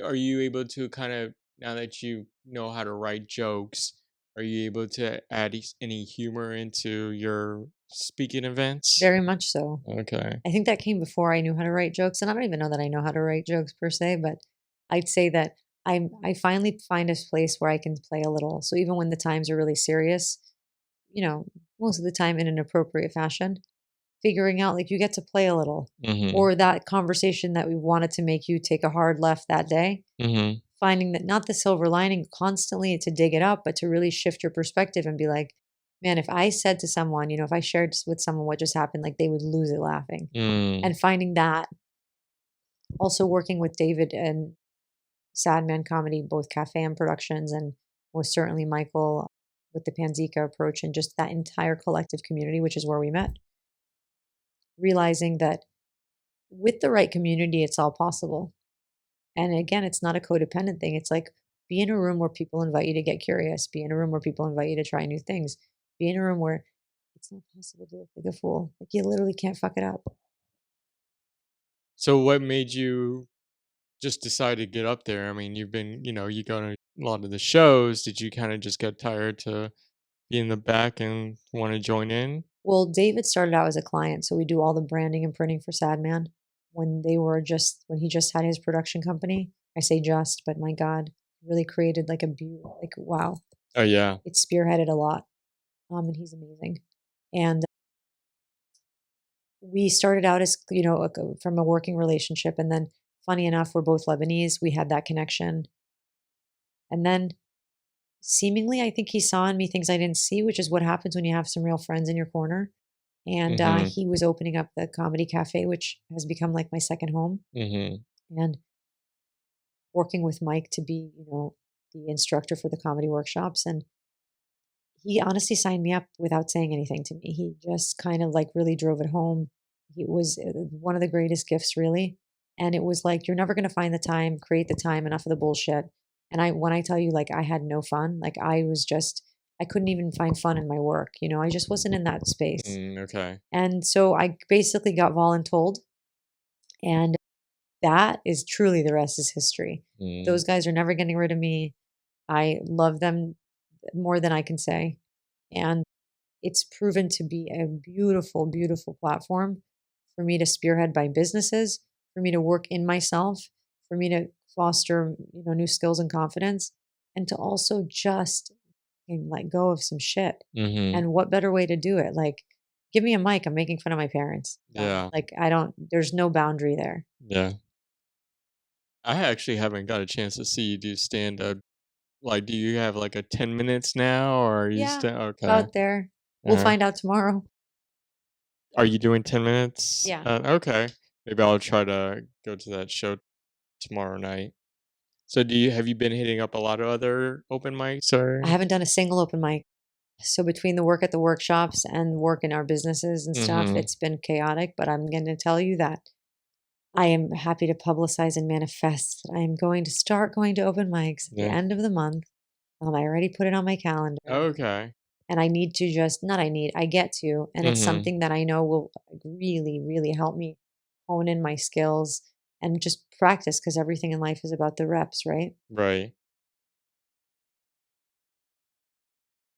are you able to kind of, now that you know how to write jokes, are you able to add any humor into your speaking events? Very much so. Okay. I think that came before I knew how to write jokes, and I don't even know that I know how to write jokes per se, but I'd say that I finally find a place where I can play a little. So even when the times are really serious, most of the time in an appropriate fashion, figuring out like you get to play a little, Mhm. or that conversation that we wanted to make you take a hard left that day, Mhm. finding that not the silver lining constantly to dig it up, but to really shift your perspective and be like, man, if I said to someone, if I shared with someone what just happened, like they would lose it laughing. Mm. And finding that, also working with David and Sad Man Comedy, both cafe and productions, and most certainly Michael with the Panzika approach and just that entire collective community, which is where we met, realizing that with the right community, it's all possible. And again, it's not a codependent thing. It's like be in a room where people invite you to get curious, be in a room where people invite you to try new things, be in a room where it's not possible to look like a fool. Like you literally can't fuck it up. So what made you just decide to get up there? I mean, you've been, you go to a lot of the shows. Did you kind of just get tired to be in the back and want to join in? Well, David started out as a client, so we do all the branding and printing for Sad Man. When he just had his production company, I say just, but my God, really created like a beautiful, like wow, Oh yeah. it spearheaded a lot. And he's amazing. And we started out as from a working relationship, and then funny enough, we're both Lebanese. We had that connection, and then seemingly, I think he saw in me things I didn't see, which is what happens when you have some real friends in your corner. And Mhm. he was opening up the comedy cafe, which has become like my second home, Mhm. and working with Mike to be, the instructor for the comedy workshops. And he honestly signed me up without saying anything to me. He just kind of like really drove it home. He was one of the greatest gifts, really. And it was like, you're never going to find the time, create the time, enough of the bullshit. And when I tell you, like, I had no fun, like, I couldn't even find fun in my work. I just wasn't in that space. Mm, okay. And so I basically got voluntold. And that is truly the rest is history. Mm. Those guys are never getting rid of me. I love them more than I can say. And it's proven to be a beautiful, beautiful platform for me to spearhead my businesses, for me to work in myself, for me to foster, new skills and confidence, and to also just let go of some shit. Mhm. And what better way to do it? Like, give me a mic. I'm making fun of my parents. Done. Yeah. Like, I don't, there's no boundary there. Yeah. I actually haven't got a chance to see you do stand up. Like, do you have like a 10 minutes now, or are you Yeah, still okay? about there. We'll Uh, find out tomorrow. are you doing 10 minutes? Yeah. Okay. Maybe I'll try to go to that show tomorrow night. So have you been hitting up a lot of other open mics I or? haven't done a single open mic. So between the work at the workshops and work in our businesses and stuff, Mhm. it's been chaotic, but I'm going to tell you that I am happy to publicize and manifest that I am going to start going to open mics at the Yeah. end of the month. I already put it on my calendar Okay. and I need to just, not I need, I get to, and it's Mhm. something that I know will really, really help me hone in my skills and just practice because everything in life is about the reps, right? Right.